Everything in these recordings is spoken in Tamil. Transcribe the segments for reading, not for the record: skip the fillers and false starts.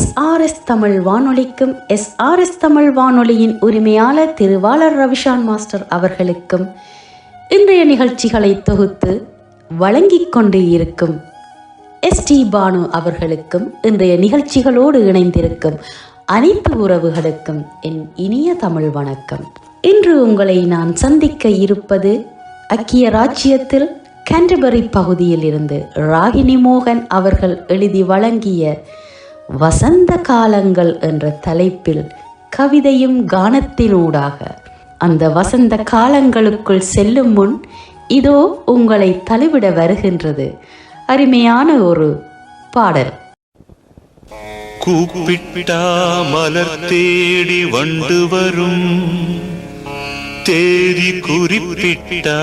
SRS தமிழ் வானொலிக்கும் SRS தமிழ் வானொலியின் உரிமையாளர் திருவாளர் ரவிஷான் மாஸ்டர் அவர்களுக்கும் இன்றைய நிகழ்ச்சிகளை தொகுத்து வழங்கிக் கொண்டு இருக்கும் ST பானு அவர்களுக்கும் இன்றைய நிகழ்ச்சிகளோடு இணைந்திருக்கும் அனைத்து உறவுகளுக்கும் என் இனிய தமிழ் வணக்கம். இன்று உங்களை நான் சந்திக்க இருப்பது ஐக்கிய ராச்சியத்தில் கேண்டர்பரி பகுதியில் இருந்து ராகினி மோகன் அவர்கள் எழுதி வழங்கிய வசந்த காலங்கள் என்ற தலைப்பில் கவிதையும் கானத்தினூடாக அந்த வசந்த காலங்களுக்குள் செல்லும் முன் இதோ உங்களை தழுவிட வருகின்றது அருமையான ஒரு பாடல். கூப்பிட்டா மலர் தேடி வண்டு வரும், தேதி குறிப்பிட்டா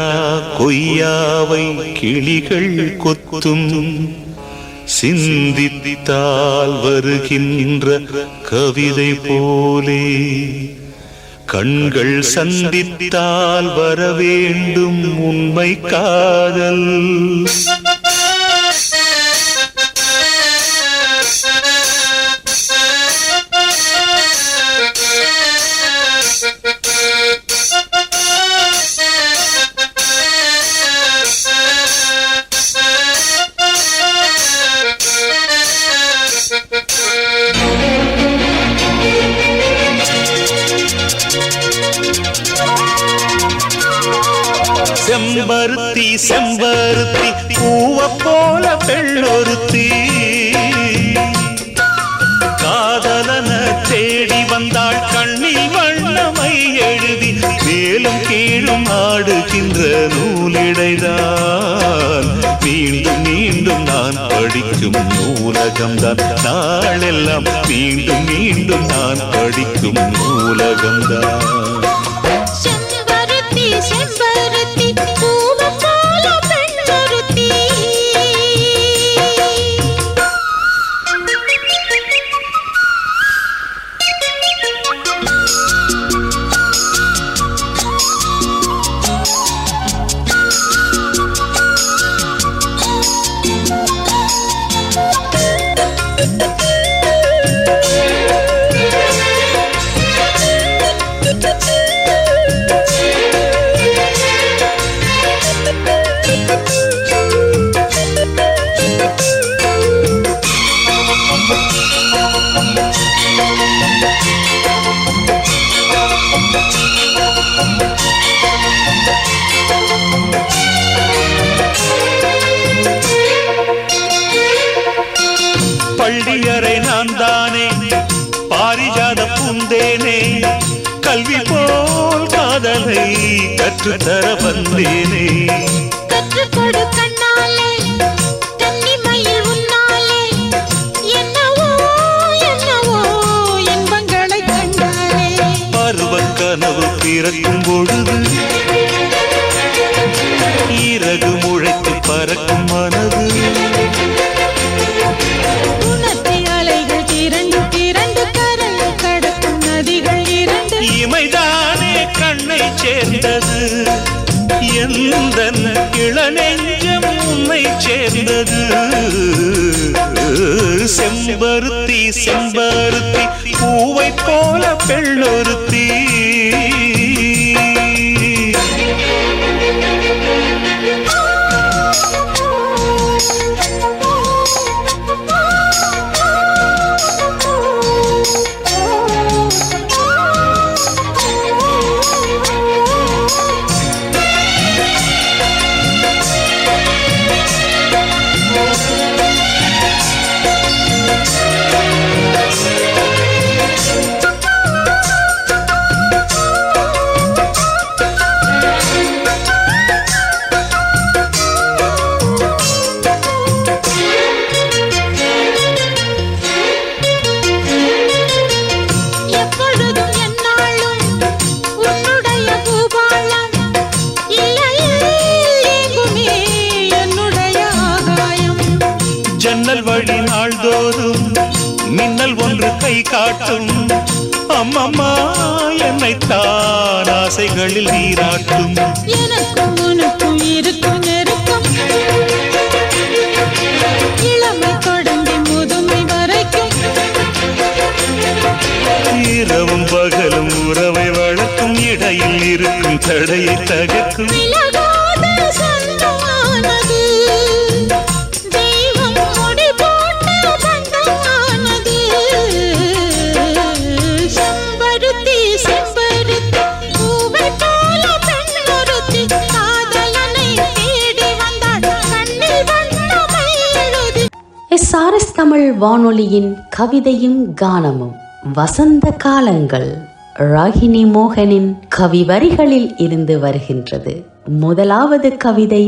கொய்யாவை கிளிகள் கொத்தும், சிந்தித்தால் வருகின்ற கவிதை போலே கண்கள் சந்தித்தால் வரவேண்டும் உண்மை காதல். செம்பருத்தி செம்பருத்தி பூவ போல பெண்ணொருத்தி, காதலன தேடி வந்தாள் கண்ணில் வண்ணமை எழுதி, மேலும் கீழும் ஆடுகின்ற நூலிடைதான் மீண்டும் மீண்டும் நான் படிக்கும் நூலகம்தான், நாளெல்லாம் மீண்டும் மீண்டும் நான் படிக்கும் நூலகம்தான். பள்ளியறை நான் தானே பாரிஜாத பூந்தேனே, கல்வி போல் காதலை கற்றுத்தர வந்தேனே. கற்றுக்கொடு கண்ணாலே கன்னிமயில் உன்னாலே, என்னவோ என்னவோ இன்பங்களை கண்டாலே. பருவ கனவு பிறக்கும் பொழுது இறகு முளைத்து பறக்கும் மனது, இமைதானே கண்ணை சேர்ந்தது, எந்த இளநெஞ்சம் உன்னை சேர்ந்தது. செம்பருத்தி செம்பருத்தி பூவை போல பெண்ணொருத்தி, ஜன்னல் வழி நாள்தோறும் மின்னல் ஒன்று கை காட்டும், அம்மம்மா என்னைத்தான் ஆசைகளில் நீராட்டும். எனக்கும் உனக்கும் இருக்கும் நெருக்கம், இளமை தொடங்கி முதுமை வரைக்கும் தடையை தகர்க்கும் விலகாத சொந்தமானது தெய்வம் முடி போட்ட பந்தமானது செம்பருத்தி செம்பருத்தி பூவை போல பெண்ணொருத்தி காதலனை தேடி வந்தாள் கண்ணில் வண்ணமை எழுதி எஸ்ஆர்எஸ் தமிழ் வானொலியின் கவிதையும் கானமும் வசந்த காலங்கள் ராகினி மோகனின் கவி வரிகளில் இருந்து வருகின்றது. முதலாவது கவிதை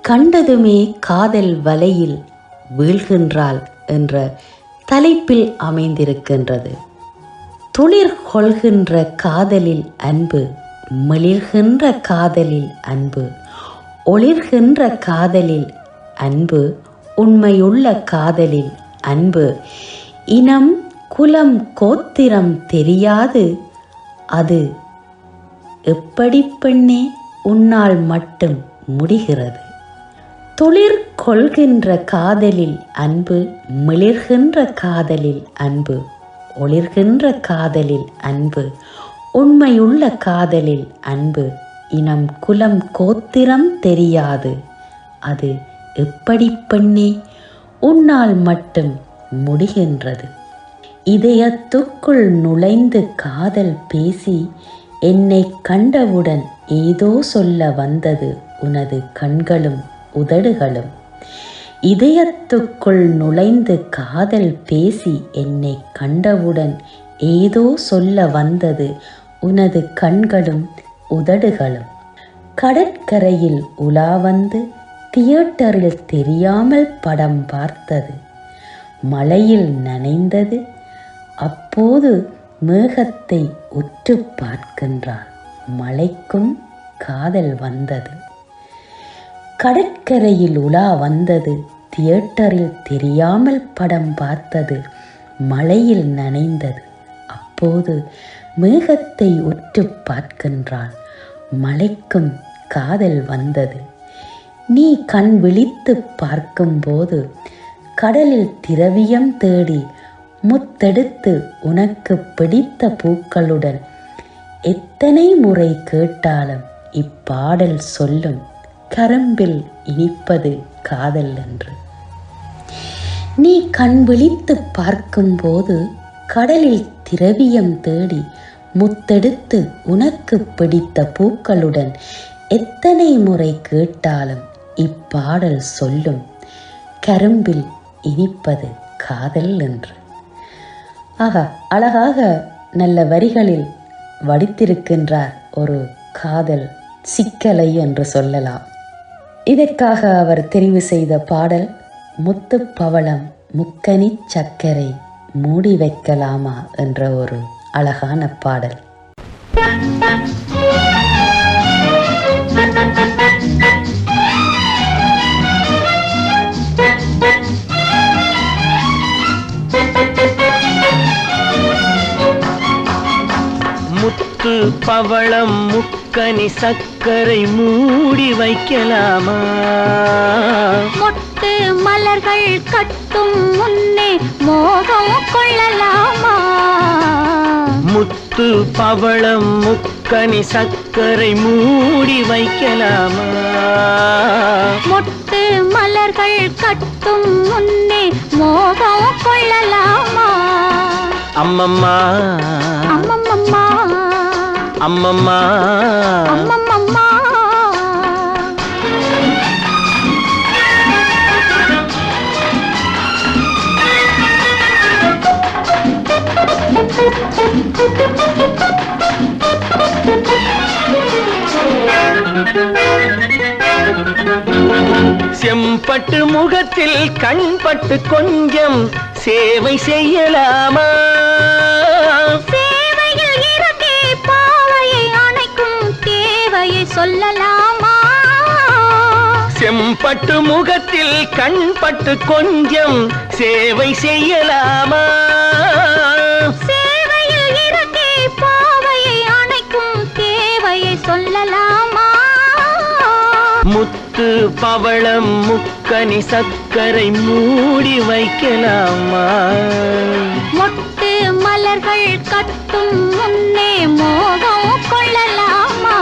கண்டதுமே காதல் வலையில் வீழ்கின்றாள் என்ற தலைப்பில் அமைந்திருக்கின்றது. துளிர் கொள்கின்ற காதலில் அன்பு, மிளிர்கின்ற காதலில் அன்பு, ஒளிர்கின்ற காதலில் அன்பு, உண்மையுள்ள காதலில் அன்பு, இனம் குலம் கோத்திரம் தெரியாது, அது எப்படி பெண்ணே உன்னால் மட்டும் முடிகிறது. துளிர் கொள்கின்ற காதலில் அன்பு, மிளிர்கின்ற காதலில் அன்பு, ஒளிர்கின்ற காதலில் அன்பு, உண்மையுள்ள காதலில் அன்பு, இனம் குலம் கோத்திரம் தெரியாது, அது எப்படி பெண்ணே உன்னால் மட்டும் முடிகின்றது. இதயத்துக்குள் நுழைந்து காதல் பேசி என்னை கண்டவுடன் ஏதோ சொல்ல வந்தது உனது கண்களும் உதடுகளும். இதயத்துக்குள் நுழைந்து காதல் பேசி என்னை கண்டவுடன் ஏதோ சொல்ல வந்தது உனது கண்களும் உதடுகளும். கடற்கரையில் உலா வந்து தியேட்டரில் தெரியாமல் படம் பார்த்தது, மழையில் நனைந்தது, அப்போது மேகத்தை உற்று பார்க்கின்றாள், மழைக்கும் காதல் வந்தது. கடற்கரையில் உலா வந்தது, தியேட்டரில் தெரியாமல் படம் பார்த்தது, மழையில் நனைந்தது, அப்போது மேகத்தை உற்று பார்க்கின்றாள், மழைக்கும் காதல் வந்தது. நீ கண் விழித்து பார்க்கும்போது கடலில் திரவியம் தேடி முத்தெடுத்து உனக்கு பிடித்த பூக்களுடன் எத்தனை முறை கேட்டாலும் இப்பாடல் சொல்லும் கரும்பில் இனிப்பது காதல் என்று. நீ கண் விழித்து பார்க்கும்போது கடலில் திரவியம் தேடி முத்தெடுத்து உனக்கு பிடித்த பூக்களுடன் எத்தனை முறை கேட்டாலும் இப்பாடல் சொல்லும் கரும்பில் இனிப்பது காதல் என்று. ஆகா, அழகாக நல்ல வரிகளில் வடித்திருக்கின்றார் ஒரு காதல் சிக்கலை என்று சொல்லலாம். இதற்காக அவர் தெரிவு செய்த பாடல் முத்து பவளம் முக்கனி சர்க்கரை மூடி வைக்கலாமா என்ற ஒரு அழகான பாடல். முத்து பவளம் முக்கனி சர்க்கரை மூடி வைக்கலாமா, மொட்டு மலர்கள் கட்டும் முன்னே மோகம் கொள்ளலாமா, முத்து பவளம் முக்கனி சர்க்கரை மூடி வைக்கலாமா, மொட்டு மலர்கள் கட்டும் முன்னே மோகம் கொள்ளலாமா, அம்மம்மா அம்மம்மம்மா அம்மம்மா அம்மம்மம்மா. செம்பட்டு முகத்தில் கண்பட்டு கொஞ்சம் சேவை செய்யலாமா, சேவையில் இறங்கி பாவையை அணைக்கும் தேவையை சொல்லலாமா, செம்பட்டு முகத்தில் கண்பட்டு கொஞ்சம் சேவை செய்யலாமா, சேவையில் இறங்கி பாவையை அணைக்கும் தேவையை சொல்லலாமா, முத்து பவளம் முக்கனி சர்க்கரை மூடி வைக்கலாமா, மொட்டு மலர்கள் கட்டும் முன்னே மோகம் கொள்ளலாமா.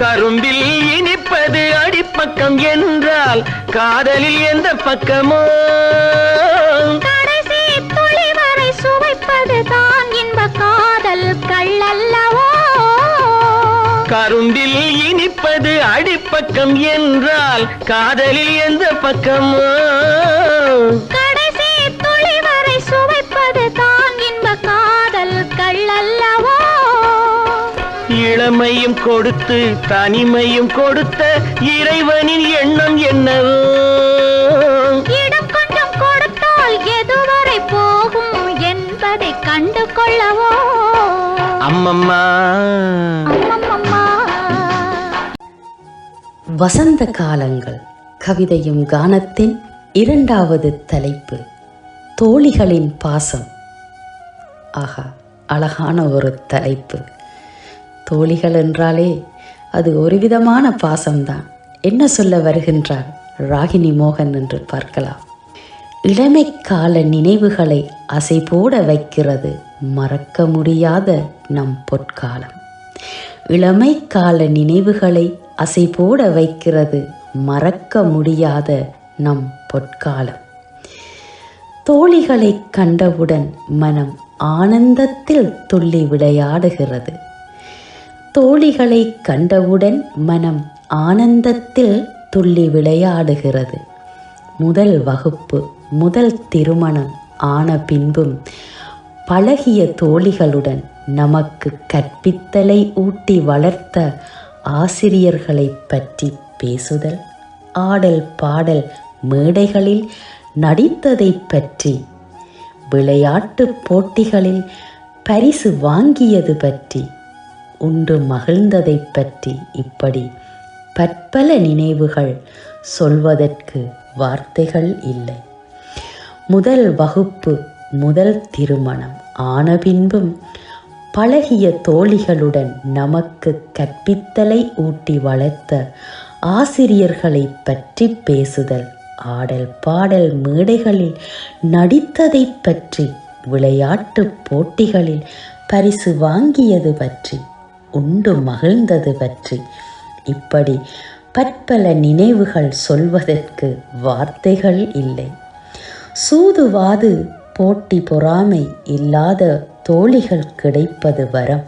கரும்பில் இனிப்பது அடிப்பக்கம் என்றால் காதலில் எந்த பக்கமோ? கடைசி துளி வரை சுவைப்பது தான் இன்ப காதல் கள்ளல்லவோ? கரும்பில் இனிப்பது அடிப்பக்கம் என்றால் காதலில் எந்த பக்கமோ? கடைசி துளி வரை சுவைப்பது தான் இன்ப காதல் கள்ளல்லவோ? இளமையும் கொடுத்து தனிமையும் கொடுத்த இறைவனின் எண்ணம் என்னவோ? இடம் கொஞ்சம் கொடுத்தால் எதுவரை போகும் என்பதை கண்டு கொள்ளவோ? அம்மம்மா அம்மம்மம்மா. வசந்த காலங்கள் கவிதையும் கானத்தின் இரண்டாவது தலைப்பு தோழிகளின் பாசம். ஆஹா, அழகான ஒரு தலைப்பு. தோழிகள் என்றாலே அது ஒரு விதமான பாசம்தான். என்ன சொல்ல வருகின்றார் ராகினி மோகன் என்று பார்க்கலாம். இளமை கால நினைவுகளை அசை போட வைக்கிறது மறக்க முடியாத நம் பொற்காலம். இளமை கால நினைவுகளை அசை போட வைக்கிறது மறக்க முடியாத நம் பொற்காலம். தோழிகளை கண்டவுடன் மனம் ஆனந்தத்தில் துள்ளி விளையாடுகிறது. தோழிகளை கண்டவுடன் மனம் ஆனந்தத்தில் துள்ளி விளையாடுகிறது. முதல் வகுப்பு, முதல் திருமணம் ஆன பின்பும் பழகிய தோழிகளுடன் நமக்கு கற்பித்தலை ஊட்டி வளர்த்த ஆசிரியர்களை பற்றி பேசுதல், ஆடல் பாடல் மேடைகளில் நடித்ததை பற்றி, விளையாட்டு போட்டிகளில் பரிசு வாங்கியது பற்றி, உண்டு மகிழ்ந்ததை பற்றி, இப்படி பற்பல நினைவுகள் சொல்வதற்கு வார்த்தைகள் இல்லை. முதல் வகுப்பு, முதல் திருமணம் ஆன பின்பும் பழகிய தோழிகளுடன் நமக்கு கற்பித்தலை ஊட்டி வளர்த்த ஆசிரியர்களை பற்றி பேசுதல், ஆடல் பாடல் மேடைகளில் நடித்ததை பற்றி, விளையாட்டு போட்டிகளில் பரிசு வாங்கியது பற்றி, உண்டு மகிழ்ந்தது பற்றி, இப்படி பற்பல நினைவுகள் சொல்வதற்கு வார்த்தைகள் இல்லை. சூதுவாது போட்டி பொறாமை இல்லாத தோழிகள் கிடைப்பது வரம்.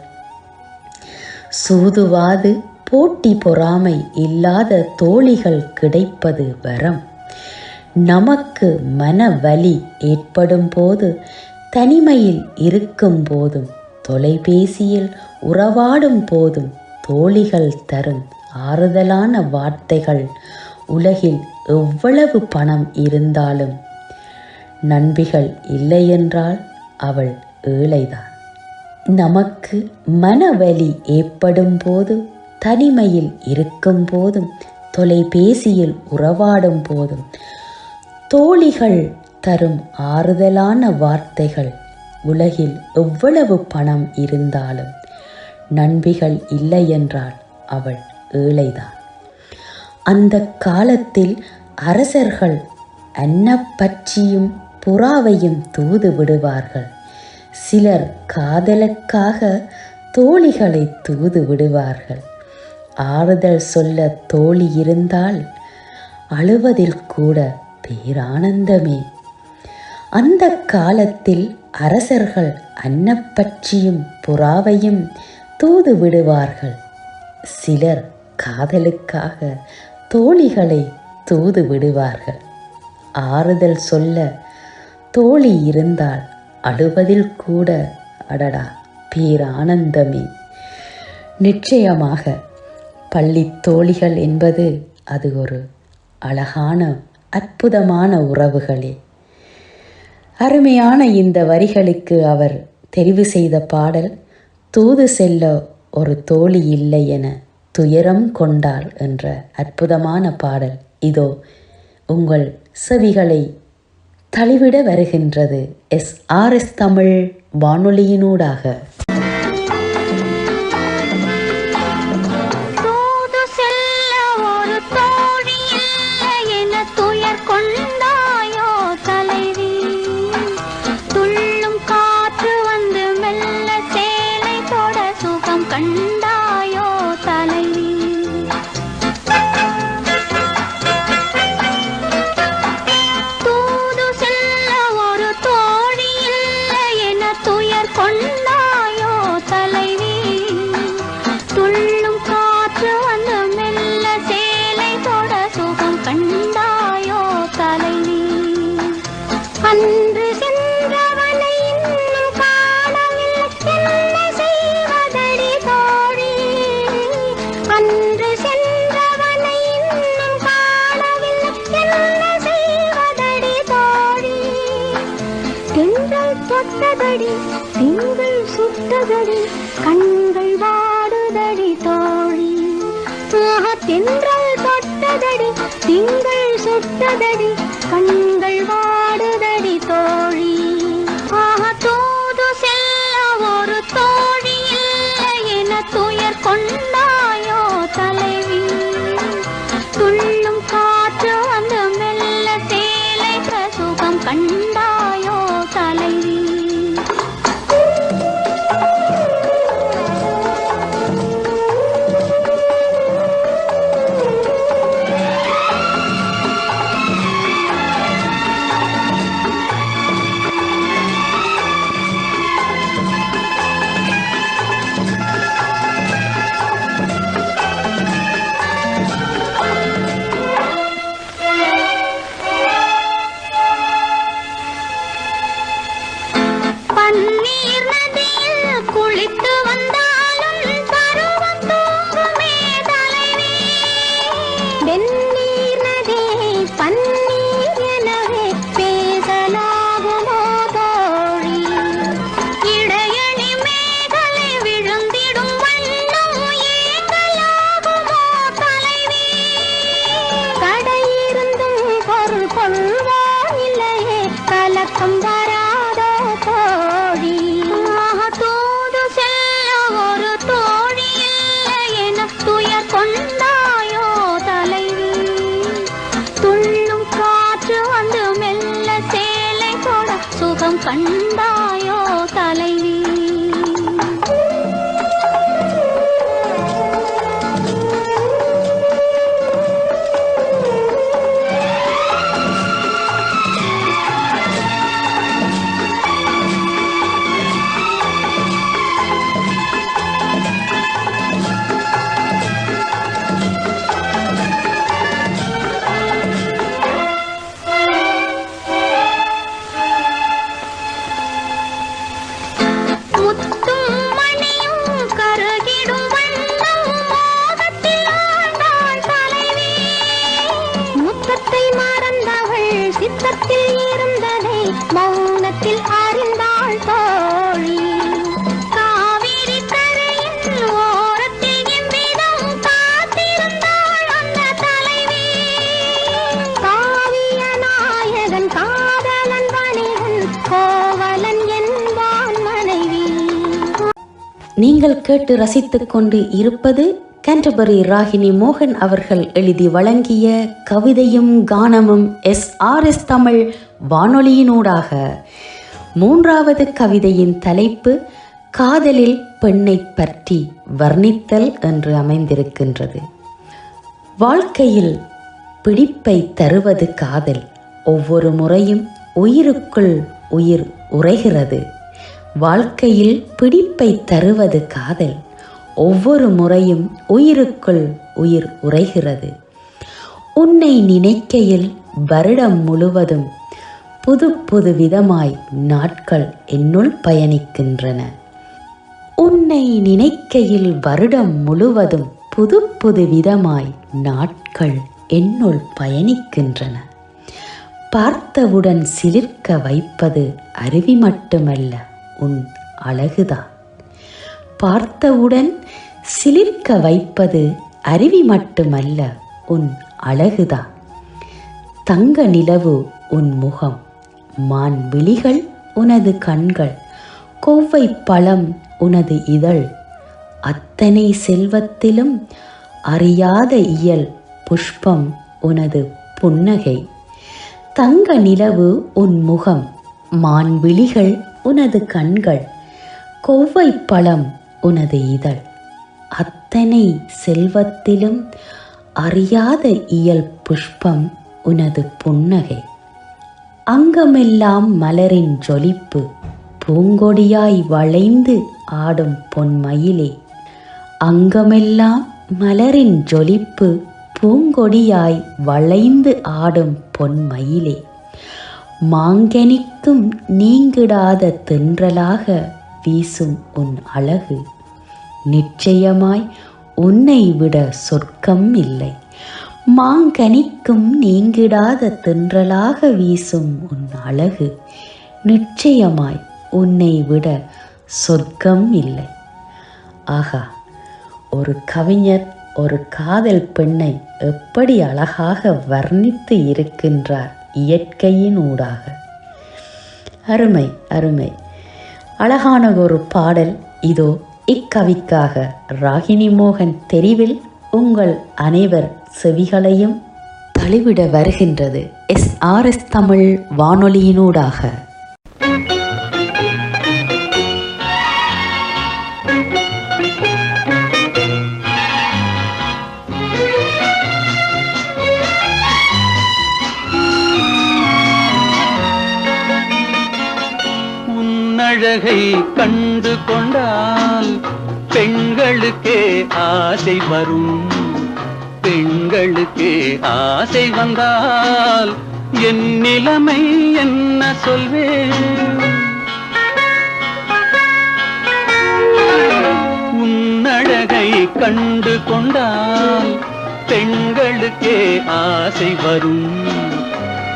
சூதுவாது போட்டி பொறாமை இல்லாத தோழிகள் கிடைப்பது வரம். நமக்கு மன வலி ஏற்படும் போது, தனிமையில் இருக்கும் போதும், தொலைபேசியில் உறவாடும் போதும் தோழிகள் தரும் ஆறுதலான வார்த்தைகள் உலகில் எவ்வளவு பணம் இருந்தாலும் நண்பிகள் இல்லையென்றால் அவள் ஏழைதான். நமக்கு மனவலி ஏற்படும் போது, தனிமையில் இருக்கும் போதும், தொலைபேசியில் உறவாடும் போதும் தோழிகள் தரும் ஆறுதலான வார்த்தைகள் உலகில் எவ்வளவு பணம் இருந்தாலும் நண்பிகள் இல்லையென்றால் அவள் ஏழைதான். அந்த காலத்தில் அரசர்கள் அன்னப்பட்சியும் புறாவையும் தூது விடுவார்கள். சிலர் காதலுக்காக தோழிகளை தூது விடுவார்கள். ஆறுதல் சொல்ல தோழி இருந்தால் அழுவதில் கூட பேரானந்தமே. அந்த காலத்தில் அரசர்கள் அன்னப்பட்சியும் புறாவையும் தூது விடுவார்கள். சிலர் காதலுக்காக தோழிகளை தூது விடுவார்கள். ஆறுதல் சொல்ல தோழி இருந்தால் அழுவதில் கூட அடடா பேரானந்தமே. நிச்சயமாக பள்ளி தோழிகள் என்பது அது ஒரு அழகான அற்புதமான உறவுகளே. அருமையான இந்த வரிகளுக்கு அவர் தெரிவு செய்த பாடல் தூது செல்ல ஒரு தோழி இல்லை என துயரம் கொண்டாள் என்ற அற்புதமான பாடல் இதோ உங்கள் செவிகளை தழுவிட வருகின்றது SRS தமிழ் வானொலியினூடாக. தூது செல்ல ஒரு தோழி இல்லை என துயர் கொண்ட தொட்டதடி திங்கள் சுட்டதடி கண்கள் வாடுதடி தோழி தென்றல் தொட்டதடி திங்கள் சுட்டதடி கண்கள் வாடுதடி தோழி தூது செல்ல ஒரு தோழி இல்லை என துயர் கொண்டாயோ தலைவி துள்ளும் காற்று வந்து மெல்ல சேலை சுகம் கண்டாயோ தலைவி கண்டாயோ தலைவி நீங்கள் கேட்டு ரசித்துக் கொண்டு இருப்பது கேன்டர்பரி ராகினி மோகன் அவர்கள் எழுதி வழங்கிய கவிதையும் கானமும் SRS தமிழ் வானொலியினூடாக. மூன்றாவது கவிதையின் தலைப்பு காதலில் பெண்ணை பற்றி வர்ணித்தல் என்று அமைந்திருக்கின்றது. வாழ்க்கையில் பிடிப்பை தருவது காதல். ஒவ்வொரு முறையும் உயிருக்குள் உயிர் உறைகிறது. வாழ்க்கையில் பிடிப்பை தருவது காதல். ஒவ்வொரு முறையும் உயிருக்குள் உயிர் உறைகிறது. உன்னை நினைக்கையில் வருடம் முழுவதும் புது புது விதமாய் நாட்கள் என்னுள் பயணிக்கின்றன. உன்னை நினைக்கையில் வருடம் முழுவதும் புது புது விதமாய் நாட்கள் என்னுள் பயணிக்கின்றன. பார்த்தவுடன் சிலிர்க்க வைப்பது அருவி மட்டுமல்ல, உன் அழகுதான். பார்த்தவுடன் சிலிர்க்க வைப்பது அருவி மட்டுமல்ல, உன் அழகுதான். தங்க நிலவு உன் முகம், மான் விழிகள் உனது கண்கள், கோவை பழம் உனது இதழ், அத்தனை செல்வத்திலும் அறியாத இயல் புஷ்பம் உனது புன்னகை. தங்க நிலவு உன் முகம், மான் விழிகள் உனது கண்கள், கோவை பழம் உனது இதழ், அத்தனை செல்வத்திலும் அறியாத இயல் புஷ்பம் உனது புன்னகை. அங்கமெல்லாம் மலரின் ஜொலிப்பு, பூங்கொடியாய் வளைந்து ஆடும் பொன்மயிலே. அங்கமெல்லாம் மலரின் ஜொலிப்பு, பூங்கொடியாய் வளைந்து ஆடும் பொன்மயிலே. மாங்கனிக்கும் நீங்கிடாத தென்றலாக வீசும் உன் அழகு. நிச்சயமாய் உன்னை விட சொர்க்கம் இல்லை. மாங்கனிக்கும் நீங்கிடாத தென்றலாக வீசும் உன் அழகு. நிச்சயமாய் உன்னை விட சொர்க்கம் இல்லை. ஆகா, ஒரு கவிஞர் ஒரு காதல் பெண்ணை எப்படி அழகாக வர்ணித்து இருக்கின்றார் இயற்கையின் ஊடாக. அருமை அருமை. அழகான ஒரு பாடல் இதோ இக்கவிக்காக ராகினி மோகன் தெரிவில் உங்கள் அனைவர் செவிகளையும் தழுவிட வருகின்றது SRS தமிழ் வானொலியினூடாக. உன்னழகை கண்டு கொண்டால் பெண்களுக்கே ஆசை வரும். பெண்களுக்கே ஆசை வந்தால் என் நிலைமை என்ன சொல்வேன்? உன்னழகை கண்டு கொண்டால் பெண்களுக்கே ஆசை வரும்.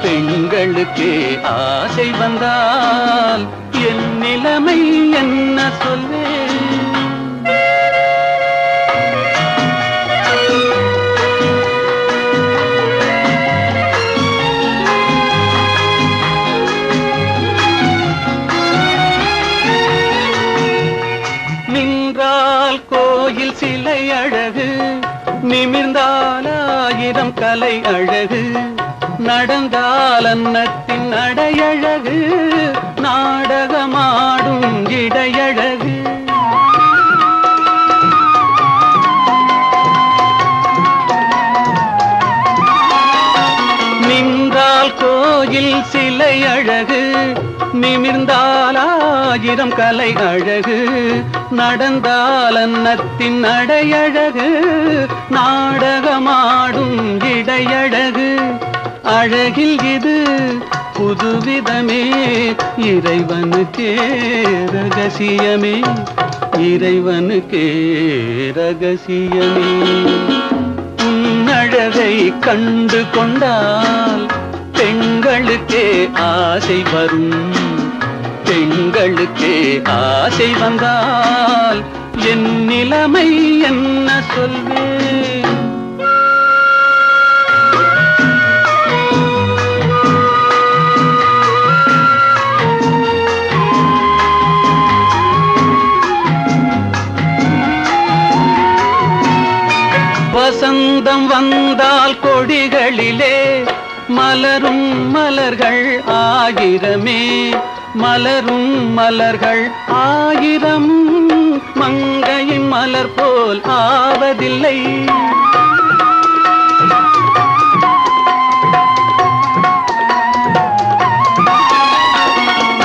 பெண்களுக்கே ஆசை வந்தால் என் நிலைமை என்ன சொல்வேன்? நின்றால் கோயில் சிலை அழகு, நிமிர்ந்தால் 1000 கலை அழகு, நடந்தால் அன்னத்தின் அடையழகு, நாடகமாடும் இடையழகு. நின்றால் கோயில் சிலை அழகு, நிமிர்ந்தால் 1000 கலை அழகு, நடந்தால் அன்னத்தின் அடையழகு, நாடகமாடும் இடையழகு. அழகில் இது புதுவிதமே, இறைவனுக்கே ரகசியமே, இறைவனுக்கே ரகசியமே. உன்னழகை கண்டு கொண்டால் பெண்களுக்கே ஆசை வரும். பெண்களுக்கே ஆசை வந்தால் என் நிலைமை என்ன சொல்வேன்? வசந்தம் வந்தால் கொடிகளிலே மலரும் மலர்கள் 1000மே, மலரும் மலர்கள் 1000 மங்கையின் மலர் போல் ஆவதில்லை.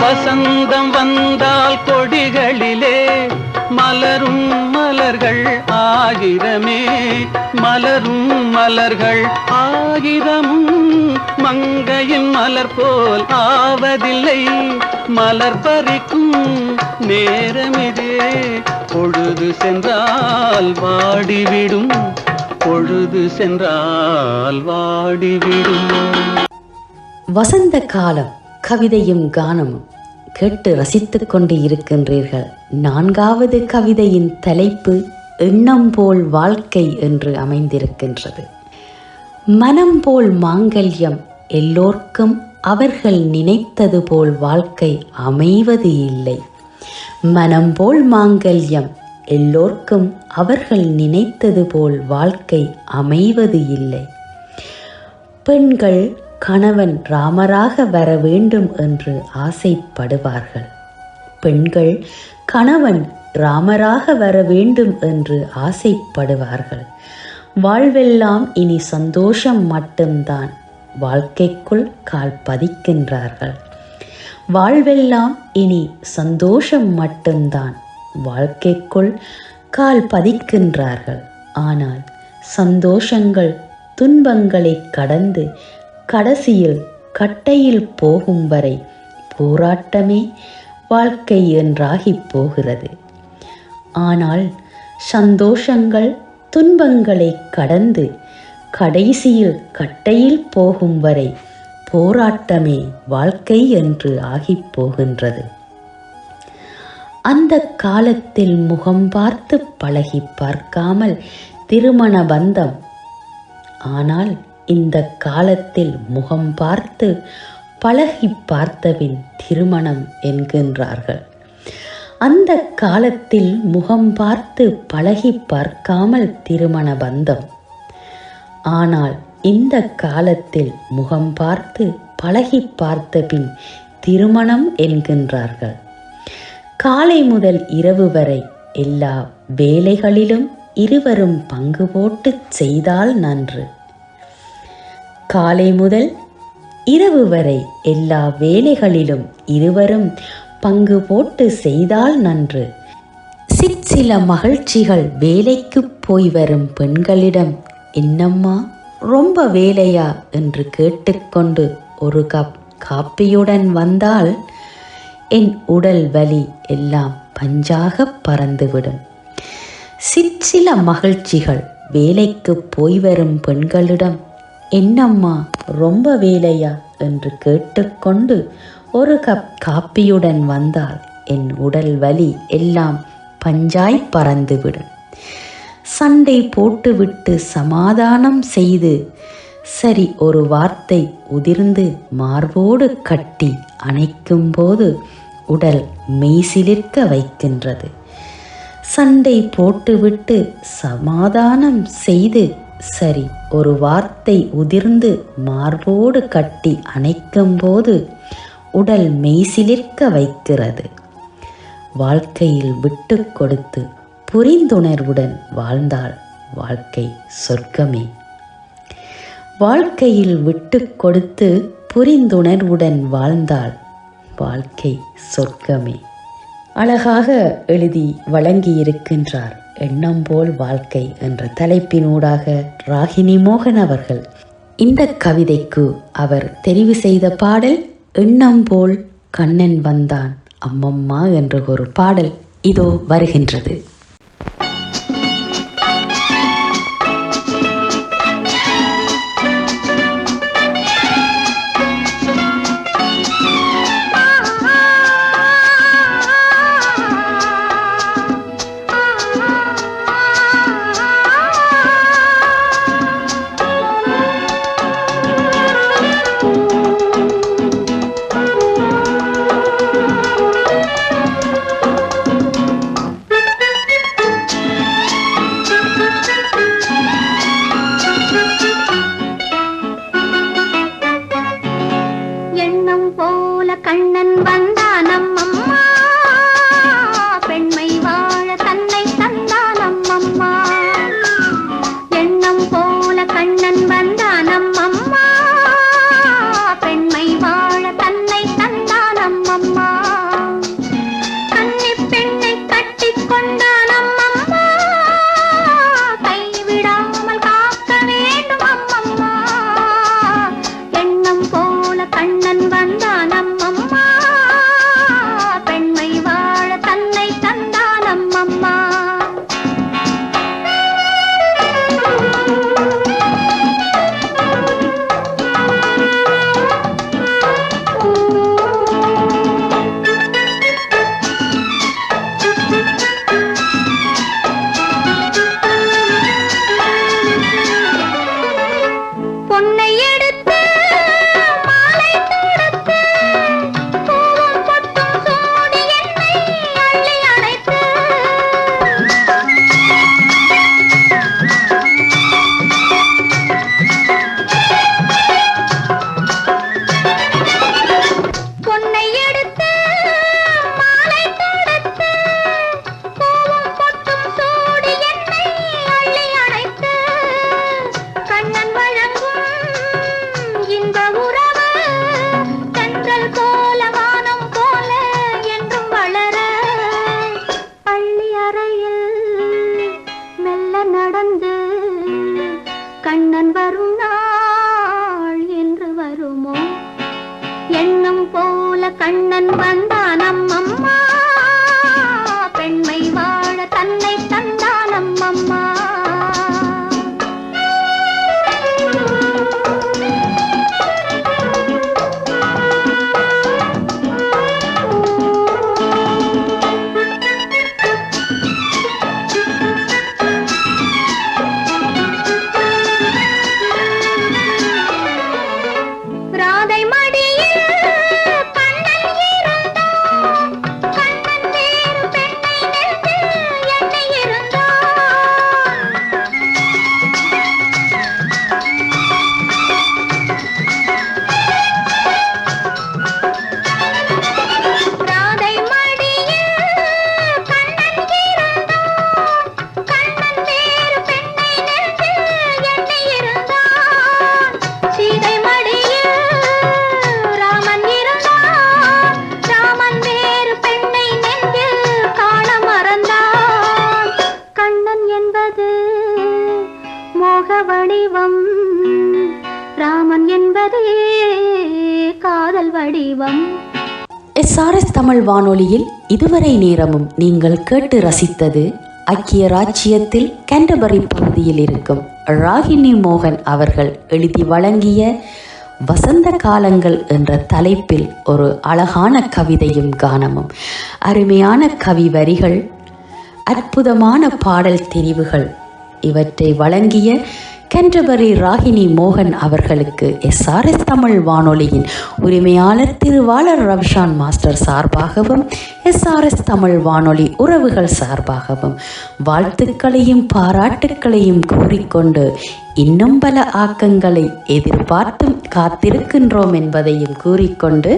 வசந்தம் வந்தால் கொடிகளிலே மலரும் மலர்கள் 1000மே, மலரும் மலர்கள் 1000 மங்கையின் மலர் போல் ஆவதில்லை. மலர் பறிக்கும் நேரமிதே, பொழுது சென்றால் வாடிவிடும், பொழுது சென்றால் வாடிவிடும். வசந்த காலம் கவிதையும் கானமும் கேட்டு ரசித்துக் கொண்டு இருக்கின்றீர்கள். 4வது கவிதையின் தலைப்பு எண்ணம் போல் வாழ்க்கை என்று அமைந்திருக்கின்றது. மனம் போல் மாங்கல்யம் எல்லோர்க்கும் அவர்கள் நினைத்தது போல் வாழ்க்கை அமைவது இல்லை. மனம் போல் மாங்கல்யம் எல்லோர்க்கும் அவர்கள் நினைத்தது போல் வாழ்க்கை அமைவது இல்லை. பெண்கள் கணவன் ராமராக வர வேண்டும் என்று ஆசைப்படுவார்கள். பெண்கள் கணவன் ராமராக வர வேண்டும் என்று ஆசைப்படுவார்கள். வாழ்வெல்லாம் இனி சந்தோஷம் மட்டும்தான் வாழ்க்கைக்குள் கால் பதிக்கின்றார்கள். வாழ்வெல்லாம் இனி சந்தோஷம் மட்டும்தான் வாழ்க்கைக்குள் கால் பதிக்கின்றார்கள். ஆனால் சந்தோஷங்கள் துன்பங்களை கடந்து கடைசியில் கட்டையில் போகும் வரை போராட்டமே வாழ்க்கை என்றாகி போகிறது. ஆனால் சந்தோஷங்கள் துன்பங்களை கடந்து கடைசியில் கட்டையில் போகும் வரை போராட்டமே வாழ்க்கை என்று ஆகிப் போகின்றது. அந்த காலத்தில் முகம் பார்த்து பழகி பார்க்காமல் திருமண பந்தம். ஆனால் இந்த காலத்தில் முகம் பார்த்து பழகி பார்த்தபின் திருமணம் என்கின்றார்கள். அந்த காலத்தில் முகம் பார்த்து பழகி பார்க்காமல் திருமண பந்தம். ஆனால் இந்த காலத்தில் முகம் பார்த்து பழகி பார்த்தபின் திருமணம் என்கின்றார்கள். காலை முதல் இரவு வரை எல்லா வேலைகளிலும் இருவரும் பங்கு போட்டு செய்தால் நன்று. காலை முதல் இரவு வரை எல்லா வேலைகளிலும் இருவரும் பங்கு போட்டு செய்தால் நன்று. சிற்சில மகிழ்ச்சிகள் வேலைக்கு போய் வரும் பெண்களிடம், என்னம்மா ரொம்ப வேலையா என்று கேட்டுக்கொண்டு ஒரு கப் காப்பியுடன் வந்தால் என் உடல் வலி எல்லாம் பஞ்சாக பறந்துவிடும். சிற்சில மகிழ்ச்சிகள் வேலைக்கு போய் வரும் பெண்களிடம், என்னம்மா ரொம்ப வேலையா என்று கேட்டுக்கொண்டு ஒரு கப் காப்பியுடன் வந்தால் என் உடல் வலி எல்லாம் பஞ்சாய் பறந்துவிடும். சண்டை போட்டுவிட்டு சமாதானம் செய்து சரி ஒரு வார்த்தை உதிர்ந்து மார்போடு கட்டி அணைக்கும் போது உடல் மெய்சிலிர்க்க வைக்கின்றது. சண்டை போட்டுவிட்டு சமாதானம் செய்து சரி ஒரு வார்த்தை உதிர்ந்து மார்போடு கட்டி அணைக்கும் போது உடல் மெய்சிலிர்க்க வைக்கிறது. வாழ்க்கையில் விட்டு கொடுத்து புரிந்துணர்வுடன் வாழ்ந்தால் வாழ்க்கை சொர்க்கமே. வாழ்க்கையில் விட்டு கொடுத்து புரிந்துணர்வுடன் வாழ்ந்தால் வாழ்க்கை சொர்க்கமே. அழகாக எழுதி வழங்கியிருக்கின்றார் எண்ணம் போல் வாழ்க்கை என்ற தலைப்பினூடாக ராகினி மோகன் அவர்கள். இந்த கவிதைக்கு அவர் தெரிவு செய்த பாடல் எண்ணம் போல் கண்ணன் வந்தான் அம்மம்மா என்ற ஒரு பாடல் இதோ வருகின்றது. வடிவம், ராமன் என்பதே காதல் வடிவம். SRS தமிழ் வானொலியில் இதுவரை நேரமும் நீங்கள் கேட்டு ரசித்தது ஐக்கிய ராச்சியத்தில் கேண்டபரி பகுதியில் இருக்கும் ராகினி மோகன் அவர்கள் எழுதி வழங்கிய வசந்த காலங்கள் என்ற தலைப்பில் ஒரு அழகான கவிதையும் கானமும், அருமையான கவி வரிகள், அற்புதமான பாடல் தெரிவுகள் இவற்றை வழங்கிய கேண்டபரி ராகினி மோகன் அவர்களுக்கு SRS தமிழ் வானொலியின் உரிமையாளர் திருவாளர் ரவிஷான் மாஸ்டர் சார்பாகவும் SRS தமிழ் வானொலி உறவுகள் சார்பாகவும் வாழ்த்துக்களையும் பாராட்டுக்களையும் கூறிக்கொண்டு இன்னும் பல ஆக்கங்களை எதிர்பார்த்தும் காத்திருக்கின்றோம் என்பதையும் கூறிக்கொண்டு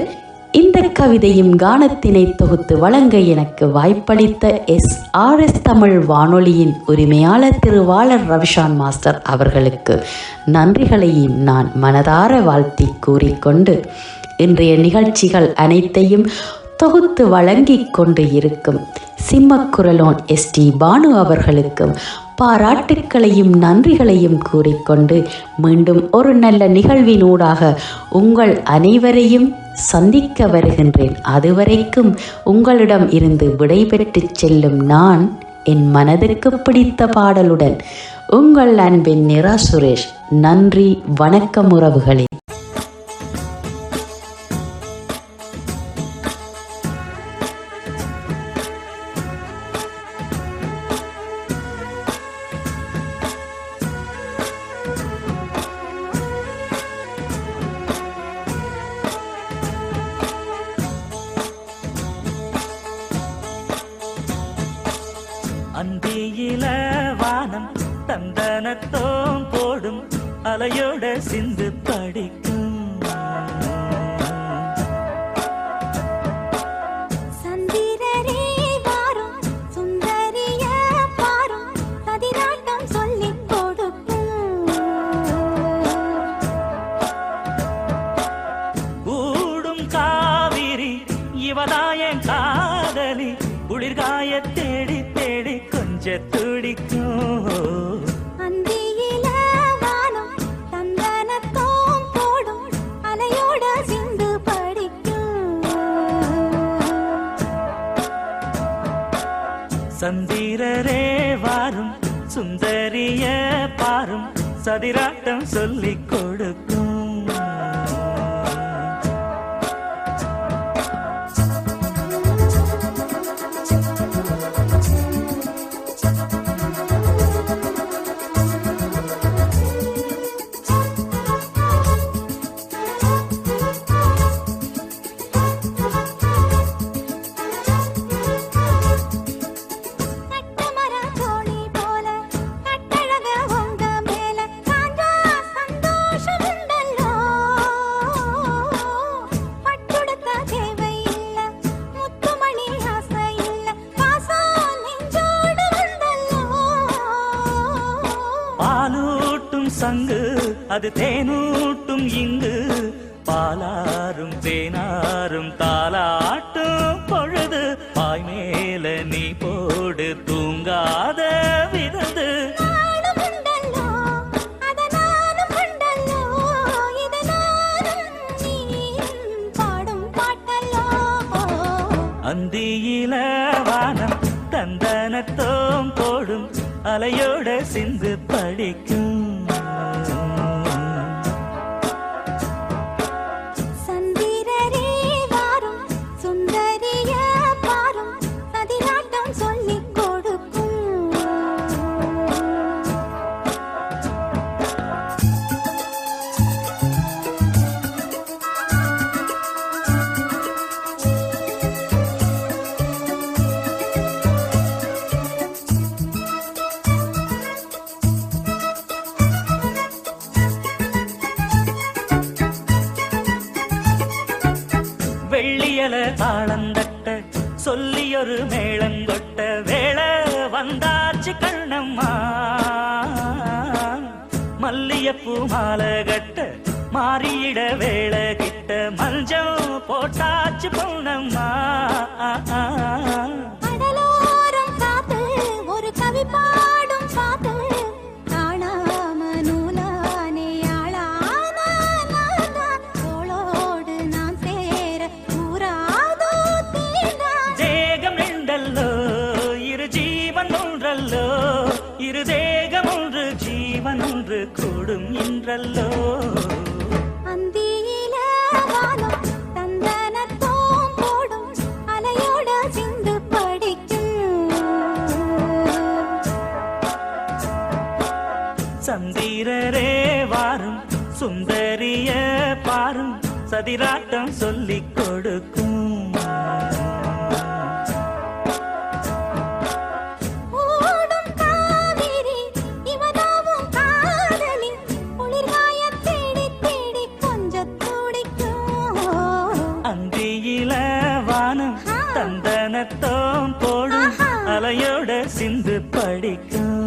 இந்த கவிதையும் கானத்தினை தொகுத்து வழங்க எனக்கு வாய்ப்பளித்த SRS தமிழ் வானொலியின் உரிமையாளர் திருவாளர் ரவிஷான் மாஸ்டர் அவர்களுக்கு நன்றிகளையும் நான் மனதார வாழ்த்தி கூறிக்கொண்டு இன்றைய நிகழ்ச்சிகள் அனைத்தையும் தொகுத்து வழங்கி கொண்டு இருக்கும் சிம்மக்குரலோன் ST பானு அவர்களுக்கும் பாராட்டுக்களையும் நன்றிகளையும் கூறிக்கொண்டு மீண்டும் ஒரு நல்ல நிகழ்வினூடாக உங்கள் அனைவரையும் சந்திக்க வருகின்றேன். அதுவரைக்கும் உங்களிடம் இருந்து விடைபெற்று செல்லும் நான் என் மனதிற்கு பிடித்த பாடலுடன் உங்கள் அன்பின் நிரா சுரேஷ். நன்றி, வணக்கம் உறவுகளே. அந்தியில வானம் தந்தனத்தோம் போடும் அலையோட சிந்து படிக்கும். சந்திரரே வாரும் சுந்தரிய பாரும் பதினாட்டம் சொல்லிக் கொடுக்கும். கூடும் காவிரி இவதாயன் காதலி குளிர்காய தேடி தேடி கொஞ்ச துடிக்கும். அந்தியில வானம் தந்தனத்தோம் போடும் அலையோட சிந்து படிக்கும். சந்திரரே வாரும் சுந்தரிய பாரும் சதிராட்டம் சொல்லிக் கொடுக்கும். பாலூட்டும் சங்கு அது தேனூட்டும் இங்கு பாலாரும் தேனாரும் தாலாட்டும் பொழுது பாய் மேல நீ போடு தூங்காத விருந்து. அந்தியில வானம் தந்தனத்தோம் போடும் அலையோட சிந்து படிக்கும். சந்திரரே வாரும் சுந்தரிய பாரும் பதினாட்டம் சொல்லிக் கொடுக்கும். வெள்ளியல தாளந்தட்ட சொல்லியொரு மேளங்கொட்ட வேளை வந்தாச்சு கண்ணம்மா. மல்லியப்பூ மாலை கட்ட மாறியிட வேளை கிட்ட மஞ்சள் போட்டாச்சு பொண்ணம்மா. கடலோரம் காத்து ஒரு கவி பாடும் பாட்டு காணாம நூலா இரு தேகம் ஒன்று ஜீவன் ஒன்று கூடும் என்றல்லோ. அந்தியில வானம் தந்தனத்தோம் போடும் அலையோட சிந்து படிக்கும். சந்திரரே வாரும் சுந்தரிய பாரும் சதிராட்டம் சொல்லிக் கொடுக்கும். ஓடும் காவிரி இவனாவும் காதலி குளிர்காய தேடி தேடி கொஞ்சம் துடிக்கும். அந்தியில வானம் தந்தனத்தோம் போடும் அலையோட சிந்து படிக்கும்.